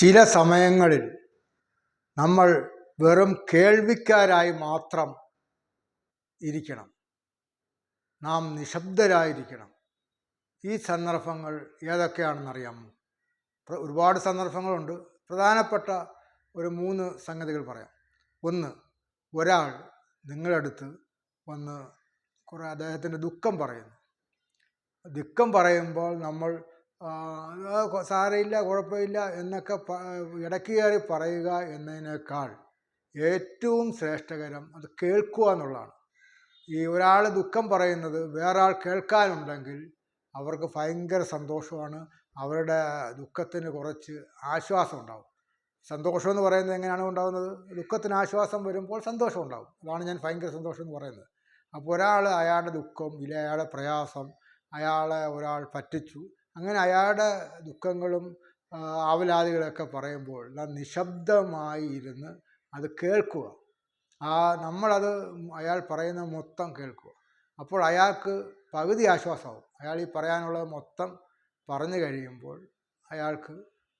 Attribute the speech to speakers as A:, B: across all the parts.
A: ചില സമയങ്ങളിൽ നമ്മൾ വെറും കേൾവിക്കാരായി മാത്രം ഇരിക്കണം. നാം നിശബ്ദരായിരിക്കണം. ഈ സന്ദർഭങ്ങൾ ഏതൊക്കെയാണെന്നറിയാമോ? ഒരുപാട് സന്ദർഭങ്ങളുണ്ട്. പ്രധാനപ്പെട്ട ഒരു 3 സംഗതികൾ പറയാം. ഒന്ന്, ഒരാൾ നിങ്ങളടുത്ത് വന്ന് അദ്ദേഹത്തിൻ്റെ ദുഃഖം പറയുന്നു. ദുഃഖം പറയുമ്പോൾ നമ്മൾ സാരമില്ല, കുഴപ്പമില്ല എന്നൊക്കെ ഇടയ്ക്ക് കയറി പറയുക എന്നതിനേക്കാൾ ഏറ്റവും ശ്രേഷ്ഠകരം അത് കേൾക്കുക എന്നുള്ളതാണ്. ഈ ഒരാൾ ദുഃഖം പറയുന്നത് വേറെ ആൾ കേൾക്കാനുണ്ടെങ്കിൽ അവർക്ക് ഭയങ്കര സന്തോഷമാണ്. അവരുടെ ദുഃഖത്തിന് കുറച്ച് ആശ്വാസം ഉണ്ടാവും. സന്തോഷം എന്ന് പറയുന്നത് എങ്ങനെയാണ് ഉണ്ടാകുന്നത്? ദുഃഖത്തിന് ആശ്വാസം വരുമ്പോൾ സന്തോഷം ഉണ്ടാകും. അതാണ് ഞാൻ ഭയങ്കര സന്തോഷം എന്ന് പറയുന്നത്. അപ്പോൾ ഒരാൾ അയാളുടെ ദുഃഖം ഇല്ല, അയാളുടെ പ്രയാസം, അയാളെ ഒരാൾ പറ്റിച്ചു, അങ്ങനെ അയാളുടെ ദുഃഖങ്ങളും ആവലാതികളൊക്കെ പറയുമ്പോൾ നാം നിശബ്ദമായി ഇരുന്ന് അത് കേൾക്കുക. നമ്മളത് അയാൾ പറയുന്ന മൊത്തം കേൾക്കുക. അപ്പോൾ അയാൾക്ക് പകുതി ആശ്വാസമാവും. അയാൾ ഈ പറയാനുള്ളത് മൊത്തം പറഞ്ഞു കഴിയുമ്പോൾ അയാൾക്ക്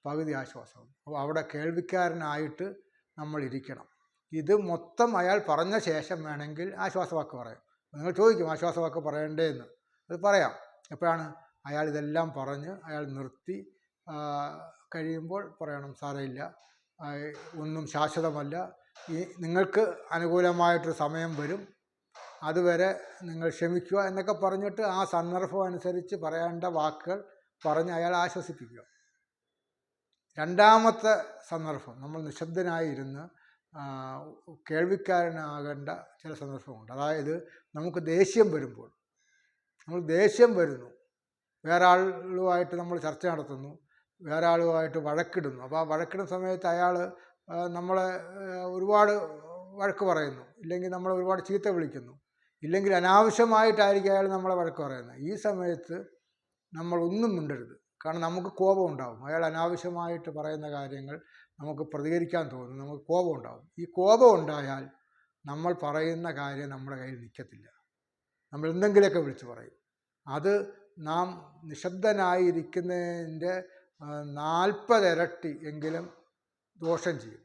A: പകുതി ആശ്വാസമാവും. അപ്പോൾ അവിടെ കേൾവിക്കാരനായിട്ട് നമ്മൾ ഇരിക്കണം. ഇത് മൊത്തം അയാൾ പറഞ്ഞ ശേഷം വേണമെങ്കിൽ ആശ്വാസവാക്ക് പറയാം. നിങ്ങൾ ചോദിക്കും ആശ്വാസവാക്ക് പറയണ്ടേ എന്ന്. അത് പറയാം. എപ്പോഴാണ്? അയാൾ ഇതെല്ലാം പറഞ്ഞ് അയാൾ നിർത്തി കഴിയുമ്പോൾ പറയണം, സാരമില്ല, ഒന്നും ശാശ്വതമല്ല, നിങ്ങൾക്ക് അനുകൂലമായിട്ടൊരു സമയം വരും, അതുവരെ നിങ്ങൾ ക്ഷമിക്കുക എന്നൊക്കെ പറഞ്ഞിട്ട് ആ സന്ദർഭം അനുസരിച്ച് പറയേണ്ട വാക്കുകൾ പറഞ്ഞ് അയാളെ ആശ്വസിപ്പിക്കുക. രണ്ടാമത്തെ സന്ദർഭം, നമ്മൾ നിശബ്ദനായിരുന്ന് കേൾവിക്കാരനാകേണ്ട ചില സന്ദർഭമുണ്ട്. അതായത് നമുക്ക് ദേഷ്യം വരുമ്പോൾ, നമ്മൾ ദേഷ്യം വരുന്നു, വേറെ ആളുമായിട്ട് നമ്മൾ ചർച്ച നടത്തുന്നു, വേറെ ആളുമായിട്ട് വഴക്കിടുന്നു. അപ്പോൾ ആ വഴക്കിടുന്ന സമയത്ത് അയാൾ നമ്മളെ ഒരുപാട് വഴക്ക് പറയുന്നു, ഇല്ലെങ്കിൽ നമ്മളെ ഒരുപാട് ചീത്ത വിളിക്കുന്നു, ഇല്ലെങ്കിൽ അനാവശ്യമായിട്ടായിരിക്കും അയാൾ നമ്മളെ വഴക്ക് പറയുന്നത്. ഈ സമയത്ത് നമ്മൾ ഒന്നും മിണ്ടരുത്. കാരണം നമുക്ക് കോപം ഉണ്ടാകും. അയാൾ അനാവശ്യമായിട്ട് പറയുന്ന കാര്യങ്ങൾ നമുക്ക് പ്രതികരിക്കാൻ തോന്നും, നമുക്ക് കോപം ഉണ്ടാകും. ഈ കോപം ഉണ്ടായാൽ നമ്മൾ പറയുന്ന കാര്യം നമ്മുടെ കയ്യിൽ നിൽക്കത്തില്ല. നമ്മൾ എന്തെങ്കിലുമൊക്കെ വിളിച്ച് പറയും. അത് നാം നിശബ്ദനായിരിക്കുന്നതിൻ്റെ 40 ഇരട്ടി എങ്കിലും ദോഷം ചെയ്യും.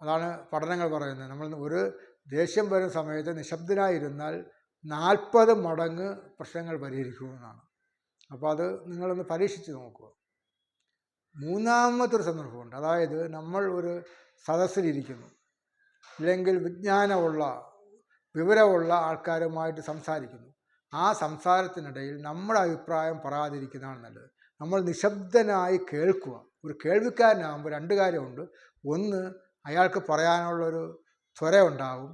A: അതാണ് പഠനങ്ങൾ പറയുന്നത്. നമ്മൾ ഒരു ദേഷ്യം വരുന്ന സമയത്ത് നിശബ്ദനായിരുന്നാൽ 40 മടങ്ങ് പ്രശ്നങ്ങൾ പരിഹരിക്കുമെന്നാണ്. അപ്പോൾ അത് നിങ്ങളൊന്ന് പരീക്ഷിച്ച് നോക്കുക. മൂന്നാമത്തെ ഒരു സന്ദർഭമുണ്ട്. അതായത് നമ്മൾ ഒരു സദസ്സിലിരിക്കുന്നു, ഇല്ലെങ്കിൽ വിവരമുള്ള ആൾക്കാരുമായിട്ട് സംസാരിക്കുന്നു. ആ സംസാരത്തിനിടയിൽ നമ്മുടെ അഭിപ്രായം പറയാതിരിക്കുന്നതാണ് നല്ലത്. നമ്മൾ നിശബ്ദനായി കേൾക്കുക. ഒരു കേൾവിക്കാരനാകുമ്പോൾ 2 കാര്യമുണ്ട്. ഒന്ന്, അയാൾക്ക് പറയാനുള്ളൊരു ത്വര ഉണ്ടാവും,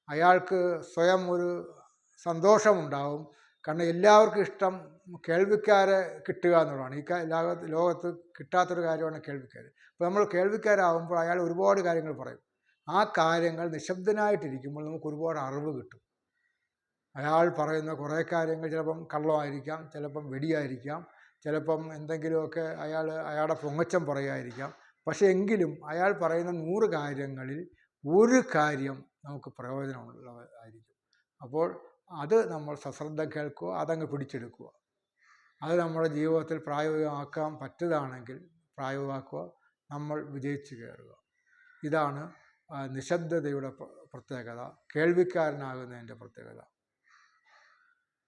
A: അയാൾക്ക് സ്വയം ഒരു സന്തോഷമുണ്ടാവും. കാരണം എല്ലാവർക്കും ഇഷ്ടം കേൾവിക്കാരെ കിട്ടുക എന്നുള്ളതാണ്. ഈ ലോകത്ത് കിട്ടാത്തൊരു കാര്യമാണ് കേൾവിക്കാർ. അപ്പോൾ നമ്മൾ കേൾവിക്കാരാകുമ്പോൾ അയാൾ ഒരുപാട് കാര്യങ്ങൾ പറയും. ആ കാര്യങ്ങൾ നിശബ്ദനായിട്ടിരിക്കുമ്പോൾ നമുക്ക് ഒരുപാട് അറിവ് കിട്ടും. അയാൾ പറയുന്ന കുറേ കാര്യങ്ങൾ ചിലപ്പം കള്ളമായിരിക്കാം, ചിലപ്പം വെടിയായിരിക്കാം, ചിലപ്പം എന്തെങ്കിലുമൊക്കെ അയാളുടെ പൊങ്ങച്ചം പറയുമായിരിക്കാം. പക്ഷേ എങ്കിലും അയാൾ പറയുന്ന 100 കാര്യങ്ങളിൽ ഒരു കാര്യം നമുക്ക് പ്രയോജനമുള്ളതായിരിക്കും. അപ്പോൾ അത് നമ്മൾ സശ്രദ്ധം കേൾക്കുക, അതങ്ങ് പിടിച്ചെടുക്കുക. അത് നമ്മുടെ ജീവിതത്തിൽ പ്രായോഗികമാക്കാൻ പറ്റുന്നതാണെങ്കിൽ പ്രായോഗികമാക്കുക, നമ്മൾ വിജയിച്ചു കയറുക. ഇതാണ് നിശബ്ദതയുടെ പ്രത്യേകത, കേൾവിക്കാരനാകുന്നതിൻ്റെ പ്രത്യേകത.